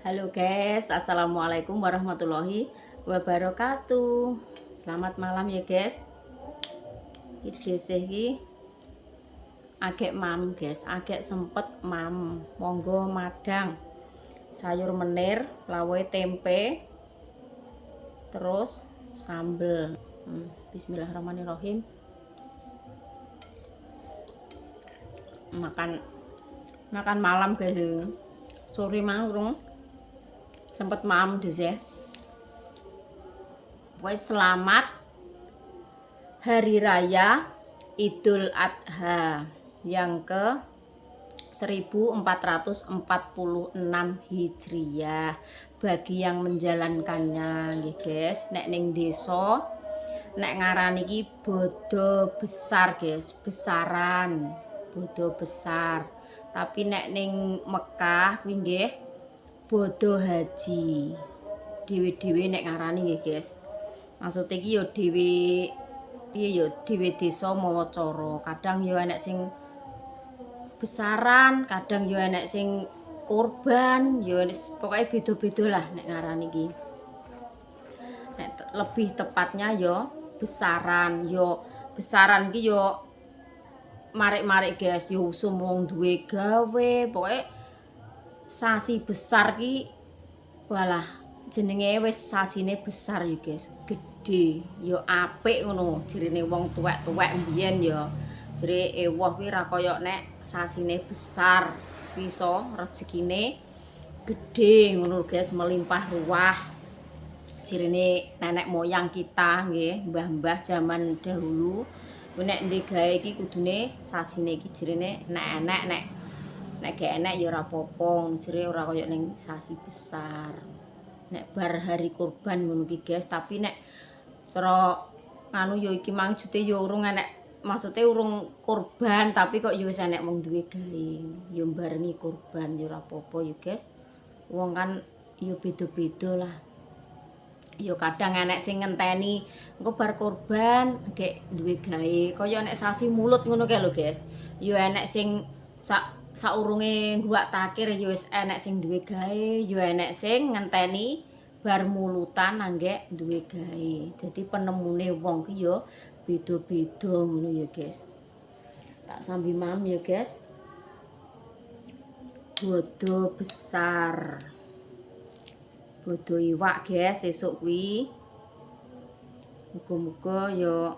Halo guys, assalamualaikum warahmatullahi wabarakatuh. Selamat malam ya guys. Iki agak mam guys, agak sempet mam. Monggo madang, sayur menir, lawe tempe, terus sambel. Bismillahirrahmanirrahim. Makan malam guys. Sore mang sempet maam deh ya. Selamat Hari Raya Idul Adha yang ke 1446 Hijriah bagi yang menjalankannya nggih guys. Nek ning desa nek ngarani iki bodo besar guys, besaran, bodo besar. Tapi nek ning Mekah kuwi nggih bodo haji. Dewe-dewe nek ngarani nggih guys. Maksud iki yo dewe piye yo dewe desa mawa cara. Kadang yo enek sing besaran, kadang yo enek sing kurban, yo pokoke beda-beda lah nek ngarani iki. Nek lebih tepatnya yo besaran. Yo besaran iki yo marik-marik guys, yo usum wong duwe gawe, pokoke sasi besar ki walah jenenge wis sasine besar ya guys, gede yo apik ngono jirine wong tuwek-tuwek mbiyen yo. Jere ewoh kuwi ra kaya nek sasine besar, iso rezekine gede ngono guys, melimpah ruah. Jirine nenek moyang kita nggih, mbah-mbah zaman dahulu nek ndek gawe iki kudune sasine iki jirine nek gak enek ya ora apa-apa, jere ora kaya ning sasi besar. Nek bar hari kurban ngono iki guys, tapi nek cara nganu ya iki mang jute ya urung enek, maksude urung kurban tapi kok ya wis enek wong duwe gawe. Ya barengi kurban ya ora apa-apa ya guys. Wong kan ya beda-beda lah. Ya kadang enek sing ngenteni engko bar kurban gek duwe gawe, kaya enek sasi mulut ngono kae lho guys. Ya enek sing saurunge guak takir ya wis enek sing duwe gawe, ya enek sing ngenteni bar mulutan anggek duwe gawe. Dadi penemune wong ki ya beda-beda ngono ya guys. Tak sambi mam ya guys. Bodo besar. Bodo iwak guys esuk kuwi. Muga-muga ya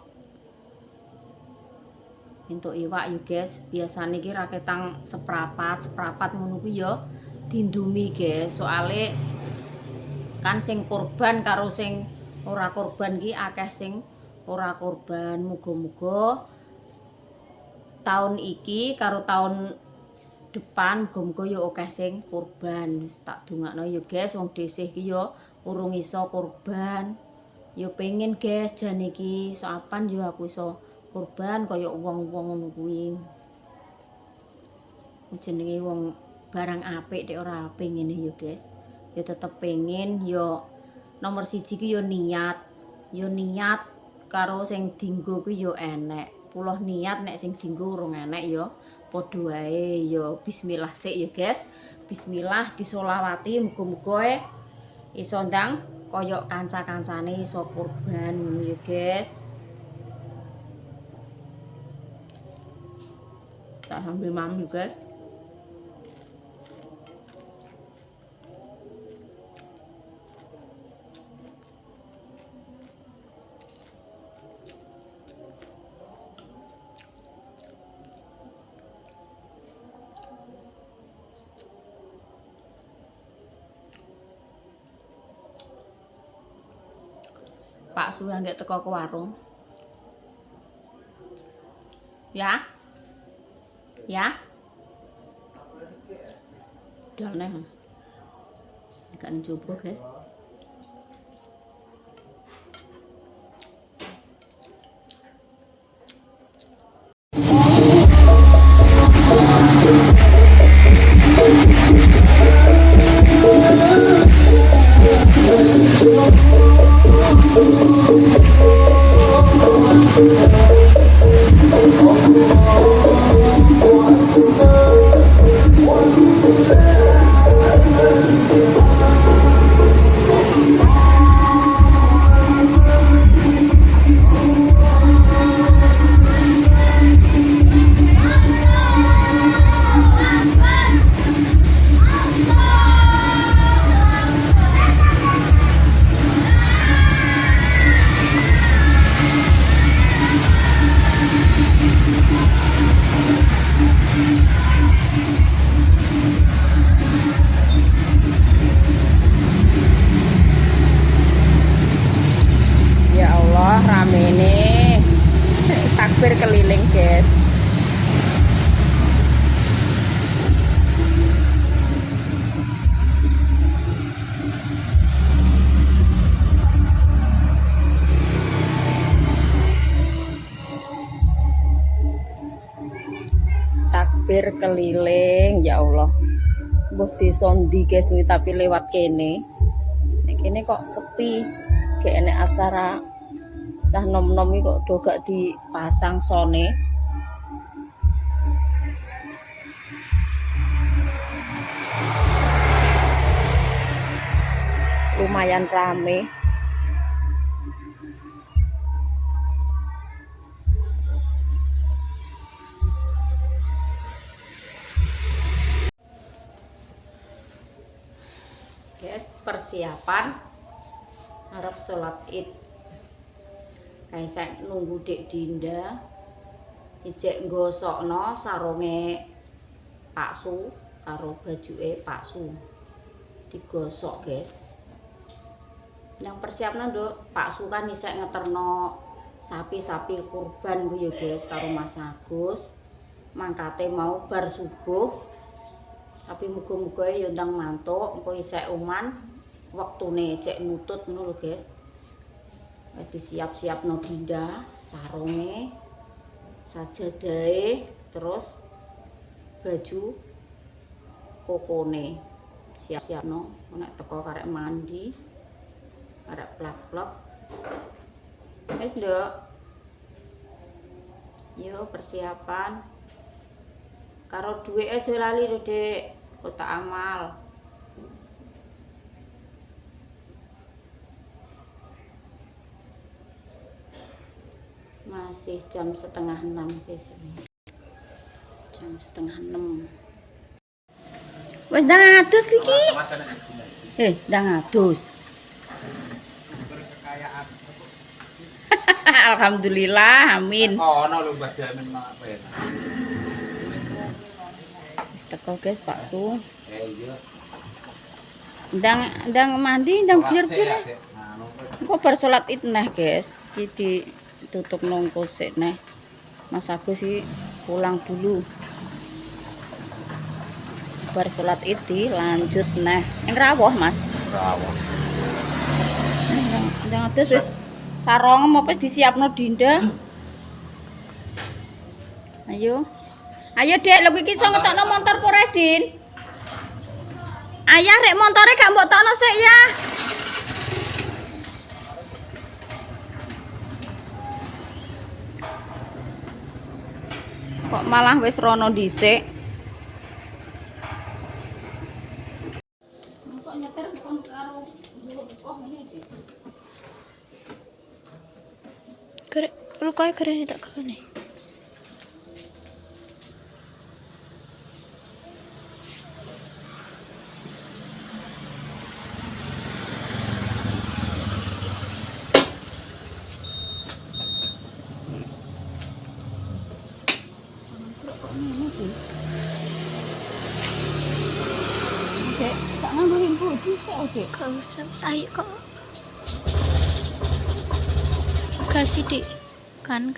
entuk iwak yo guys. Biasane iki ra ketang seprapat ngono kuwi yo dindumi guys. Soale kan sing kurban karo sing ora kurban ki akeh sing ora kurban. Muga-muga tahun iki karo tahun depan muga-muga yo akeh sing kurban. Tak dongakno yo guys, wong dhisik iki yo urung iso kurban. Yo pengen guys jan iki soapan yo aku iso kurban kaya wong-wong ngono kuwi. Jenenge wong barang apik nek ora pengen ya guys. Ya tetep pengen ya nomor siji ki ya niat. Ya niat karo sing dienggo kuwi ya enek. Puluh niat nek sing dienggo urung enek ya padha wae. Ya bismillah sik ya guys. Bismillah disolawati muga-muga iso ndang kaya kanca-kancane iso kurban ngono ya guys. Tak sambil mam juga. Pak suwe nggak teko ke warung. Ya. Ya. Udah nih. Ikan coba guys. berkeliling. Ya Allah, mbuh desa ndi guys kuwi tapi lewat kene. Nek kene kok sepi, gak enek acara. Cah nom-nom iki kok do gak dipasang sone. Lumayan rame. Guys, persiapan arep sholat Id. Kayak saya nunggu Dek Dinda ijek nggosokno sarunge Pak Su karo bajuke Pak Su. Digosok, guys. Yang persiapno, Nduk, Pak Su kan isek ngeterno sapi-sapi kurban ku ya, guys, karo Mas Agus. Mangkate mau bar subuh. Tapi muga-muga ya ndang mantuk, engko isek uman wektune cek nutut ngono lho, guys. Wis disiap-siapno Dinda, sarunge, sajadahe, terus baju kokone. Siap-siapno, nek teko karek mandi, karek plak-plak. Wis, Nduk. Yo persiapan. Karo duit aja lali lho, Dek. Kotak amal. Masih jam 5:30 guys. Jam 5:30. Wes ndang adus iki. Ndang adus. Alhamdulillah, amin. Oh, ono lho Mbah Damin apa ya? Wis teko guys, Pak Su. Iya. Ndang mandi, ndang biar-biar. Engko bar salat Id neh, guys. Iki ditutup nongko sik neh. Mas Agus sih pulang dulu. Bar salat Id lanjut neh. Ing rawuh, Mas. Rawuh. Ndang adus wis sarongem apa disiapno Dinda. Ayo. Ayo, Dek, lho iki iso ngetokno motor pore, Din. Ayah rek montore gak mbok tokno sik ya. Kok malah wis rono dhisik. Kok nyetir kon karo kok ngene iki. Kare, lukai kare tak kane. Dek, tak nganggo himpu dhisik, Dek. Gak usah, saya kok. Kasih dik, kan.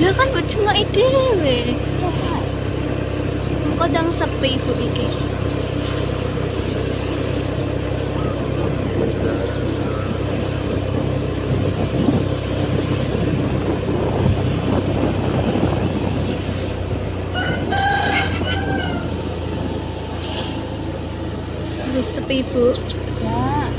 Ya kan buat cuma ide we. Kadang sepi ibu iki. Wis sepi ibu. Ya,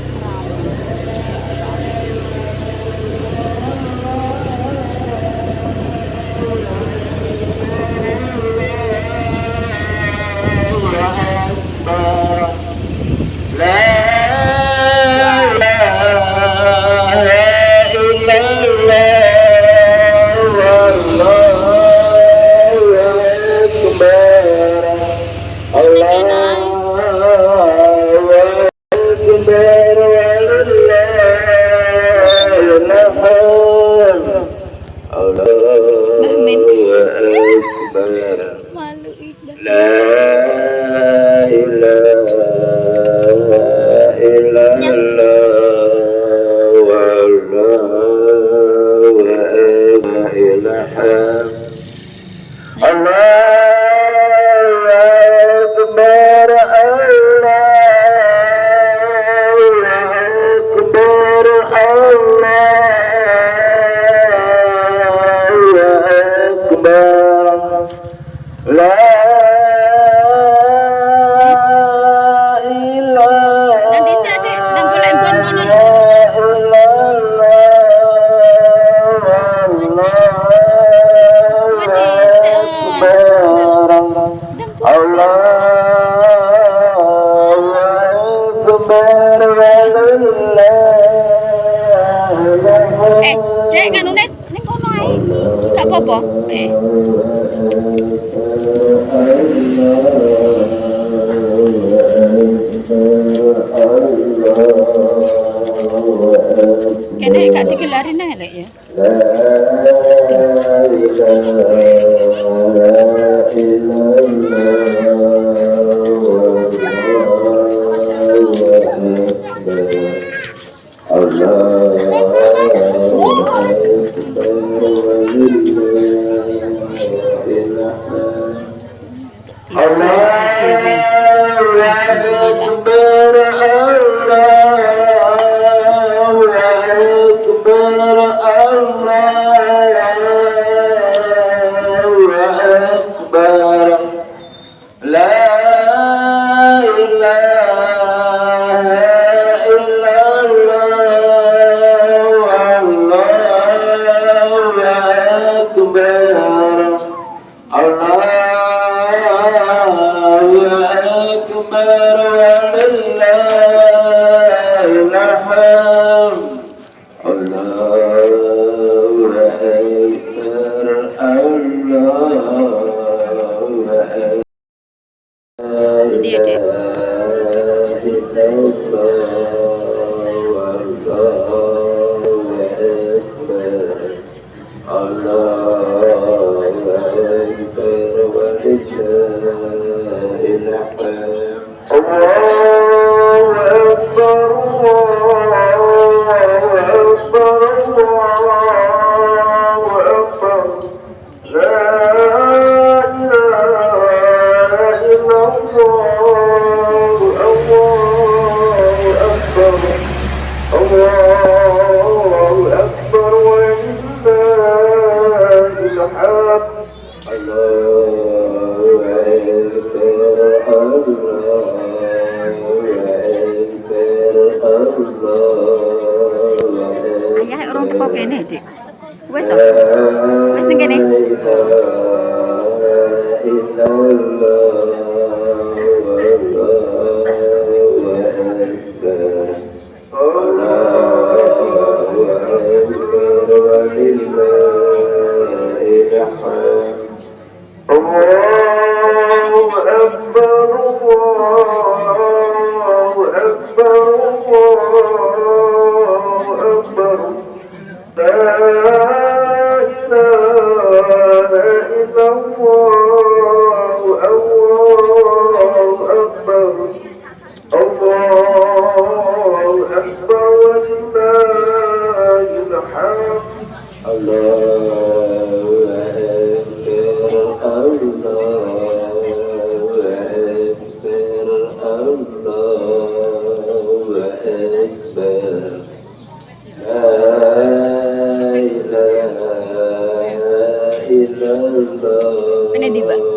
Malu indah. Dek nganu ning kono ae. Gak apa-apa. Kene gak digelari nek lek ya. Ayah orang teko kene, Dik. Wes kok. Wes ning kene. Ini di Mbak.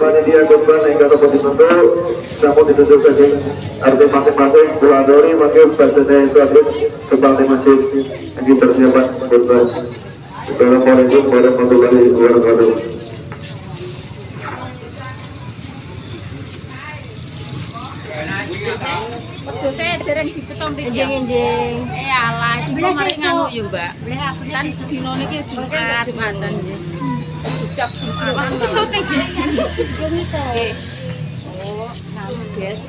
panitia korban yang kata posisi bentuk namun ditutup saja arti masing-masing buladori maka badannya suatu kembali masih yang dipersiapkan korban. Assalamualaikum warahmatullahi wabarakatuh. Saya sering dipetong enjing-enjing. Alah, iki mari nganu yo, Mbak. Kan dino niki Jumat manten nggih. Jejak Jumatan. Syuting. Oke. Oh, guys.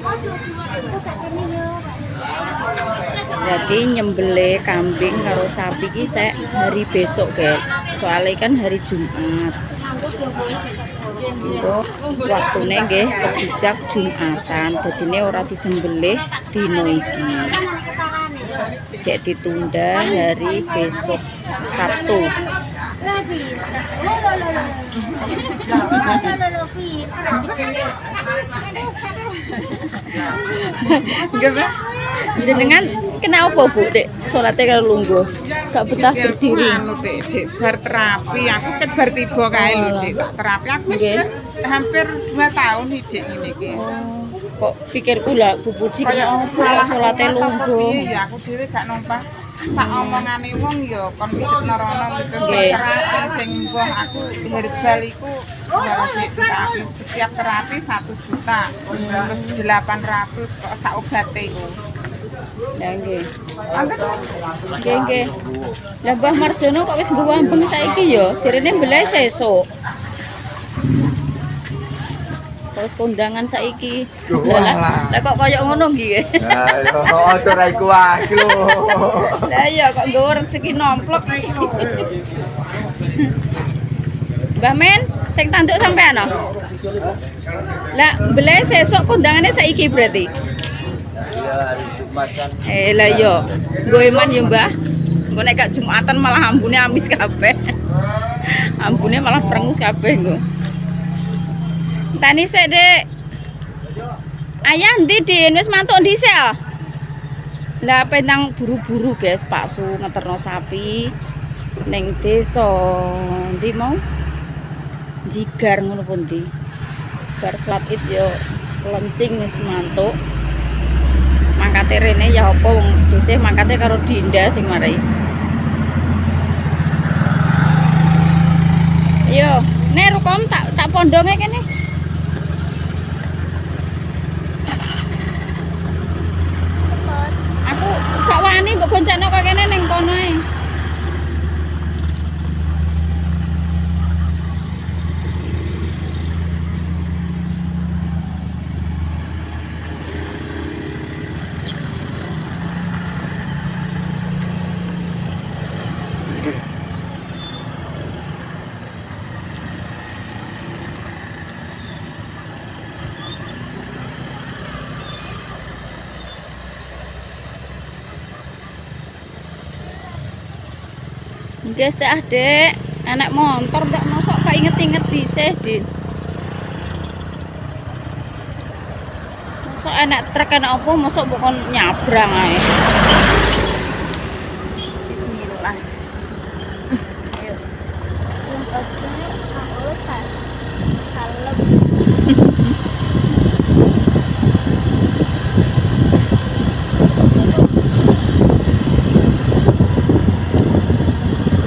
Jadi nyembelih kambing karo sapi ki sek hari besok, guys. Soalnya kan hari Jumat. Itu waktune nggih kejejak Jumatan. Dadine ora disembelih dino iki. Cek ditunda hari besok Sabtu. Gimana? Jenengan kenapa Bu Dek? Salate karo lungguh. Gak betah berdiri. Anu Dek, bar terapi. Aku ket bar tiba kae lho Dek. Tak terapi aku wis hampir 2 tahun iki ngene iki. Kok pikirku lah Bu Puji kena apa salate lungguh. Iya, aku dhewe gak numpah. Sak omongane wong ya kon pijet nerono itu terapi sing mbah aku herbal iku ya terapi setiap terapi 1 juta. Terus 800 kok sak obate iku. Lah nggih. Nggih nggih. Lah Mbah Marjono kok wis nggawa ambeng saiki ya? Jarene mbeleh sesuk. Terus kondangan saiki. Lah kok koyo ngono nggih. Lah yo aja ra iku aku. Lah iya kok nggawa rezeki nomplok. Mbah Men, sing tanduk sampean no? Lah mbeleh sesuk kondangane saiki berarti. Iya hari Jumat kan. Lah iya. Nggo eman ya, Mbah. Engko nek gak Jumatan malah ambune amis kabeh. Ambune malah perengus kabeh nggo. Tani sik, Dik. Ayah ndi, Din? Wis mantuk dhisik ah. Lah penang buru-buru, guys, Pak Su ngeterno sapi ning desa. Ndi mau? Jigar ngono pundi. Bar salat Id yo lencing wis mantuk. Mangkate rene ya apa wong dhisik mangkate karo Dinda sing marai. Yo, nek rukom tak pondonge kene. Aku gak wani mbok goncengno kok kene ning kono ae. Nggih sih, Dek. Anak motor ndak mosok gak inget-inget dhisik, Din. Mosok enak truk enak apa mosok mbok kon nyabrang ae. Bismillah. Ayo.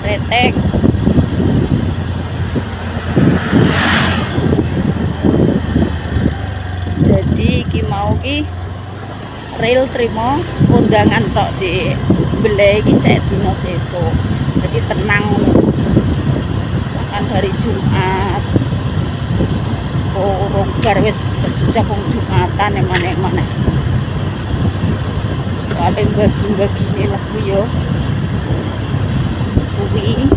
Retek. Jadi iki mau ki rel trimo undangan tok di bele iki sek dina sesuk. Jadi tenang kan hari Jumat. Oh, bar wis berjujak wong Jumatan emane-emane. Soale bagi-bagine lah ku yo. Suwi.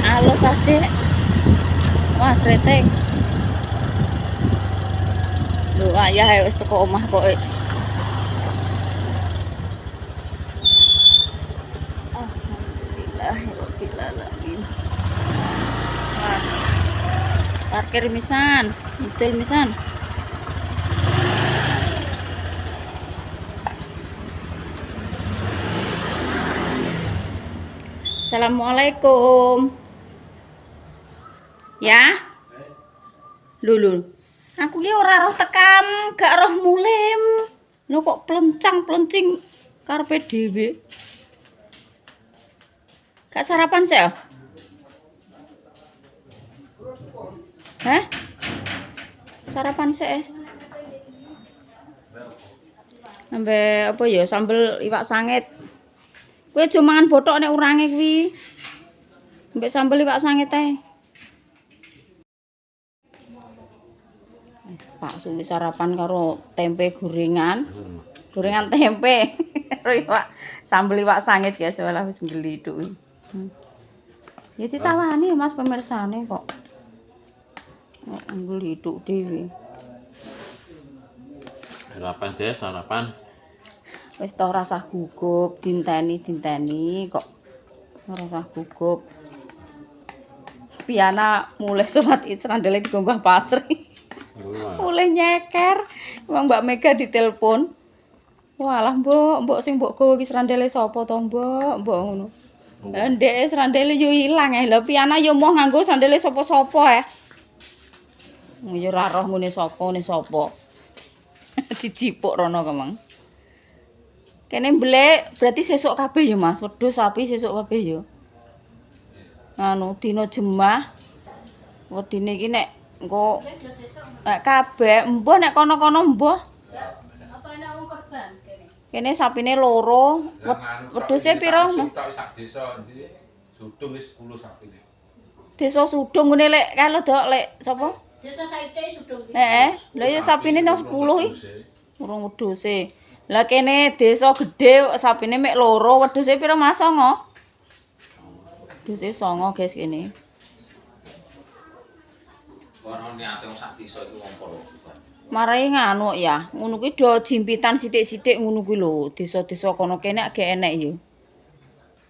Halo Sadek. Wah, Retek. Lho, ayah wis teko omah kok. Alhamdulillah, alamin. Wah. Parkir misan, betul misan. Assalamualaikum. Ya? Lulu. Aku ki ora roh tekam, gak roh mulim. Lho kok plencang-plencing karepe dhewe. Gak sarapan sih? Hah? sarapan sik. Sampai apa ya sambel iwak sangit. Kowe aja mangan bothok nek urange kuwi. Mbek sambel iwak sangit ae. Pak suwi sarapan karo tempe gorengan. Gorengan tempe. Karo iwak sambel iwak sangit guys, walah wis nglithuk. Ya ditawani Mas pemirsane kok. Kok nglithuk dhewe. Sarapan guys, sarapan. Wis to rasah gugup, dinteni kok rasah gugup. Piana mulai sholat Id srandele digombah pasri. Mulai nyeker. Wong Mbak Mega ditelepon. Walah, Mbok sing mbok gowo iki srandele sapa to, Mbok ngono. Lah ndek srandele yo ilang lha piana yo moh nganggo srandele sapa-sapa Yo ora roh ngene sapa. Dicipuk rono kemang. Kene mblek berarti sesuk kabeh ya Mas, wedhus sapi sesuk kabeh ya. Anu dina Jemah. Wedine iki nek engko kabeh mbuh nek kono-kono mbuh. Apa enak wong korban kene? Kene sapine loro, wedhuse pira? Tok sak desa ndi? Sudung wis 10 sapine. Desa Sudung ngene lek kalau dok lek sapa? Desa Saite Sudung. Heeh, lha ya sapine nang 10 iki. Urung wedhuse. Lah kene desa gedhe sapine mek loro, wedhuse pira Mas? 9. Wedhuse 9 guys kene. Ora niate wong sak desa iku wong poro. Marai nganu ya, ngono kuwi do jimpitan sithik-sithik ngono kuwi lho, desa-desa kono kene agak enek ya.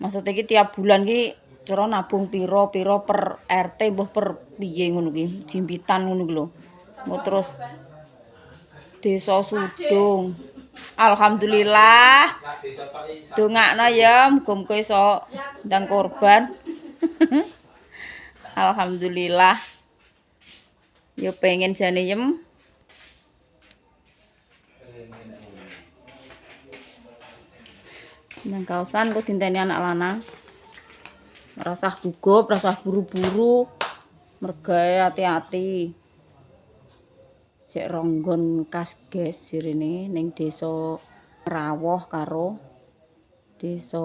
Maksud iki tiap bulan ki cara nabung pira per RT mbuh per piye ngono ki, jimpitan ngono ki lho. Mau terus Desa Sudung. Alhamdulillah. Dongakno ya, muga-muga iso ndang korban. Alhamdulillah. Yo pengen jane yem. Nang kaosan kok dinteni anak lanang. Rasah gugup, rasah buru-buru. Mergae hati-hati. Cek ronggon kas guys sirine ning desa Rawoh karo desa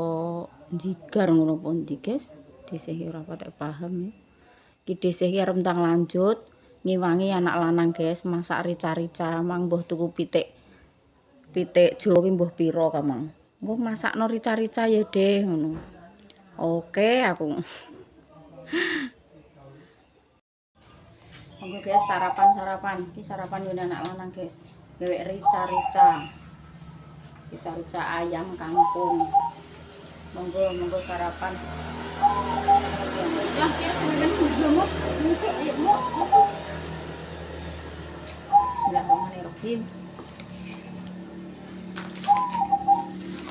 Jigar ngono pundi guys. Desa iki ora patek paham ya. Iki desa iki arep tang lanjut ngiwangi anak lanang guys, masak rica-rica mang mbuh tuku pitik Jawa ki mbuh pira kamang. Engko masakno rica-rica ya deh ngono. Oke aku. Monggo guys sarapan. Iki sarapan yo anak lanang guys. Gawe rica-rica. Rica-rica ayam kangkung. Monggo sarapan. Ya, kira sampeyan ngono. Bismillahirrahmanirrahim.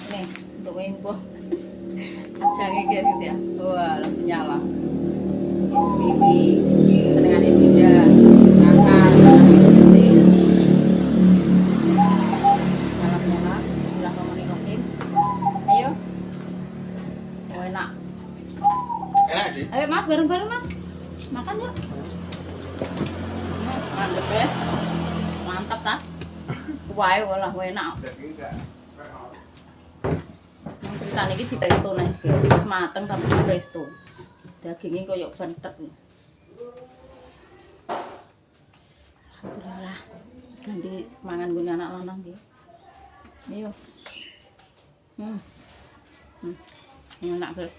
Nih, untuk info. Jangan gitu ya. Wah, lampu nyala. SPB, senengannya pindah, ngangkat, nyala. Bismillahirrahmanirrahim. Ayo. Oh, enak. Enak sih. Ayo Mas, bareng-bareng Mas. Makan yuk. Mantep ya. Mantap ta? Wae walah enak. Yang ceritanya ini dipesto nih, wis mateng tapi dipesto. Dagingnya koyok bentek. Alhamdulillah. Ganti mangan gune anak lanang iki. Ayo. Enak banget.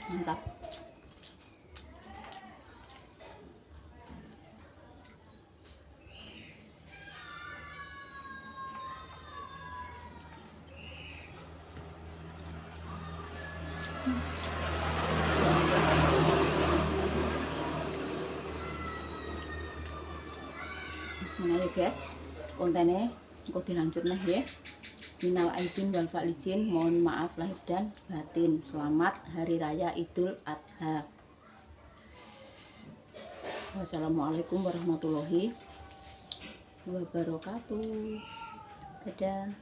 Mantap. Bismillah guys, kontennya kok dilanjut nih ya. Minal aizin wal faizin, mohon maaf lahir dan batin. Selamat Hari Raya Idul Adha. Wassalamualaikum warahmatullahi wabarakatuh. Dadah.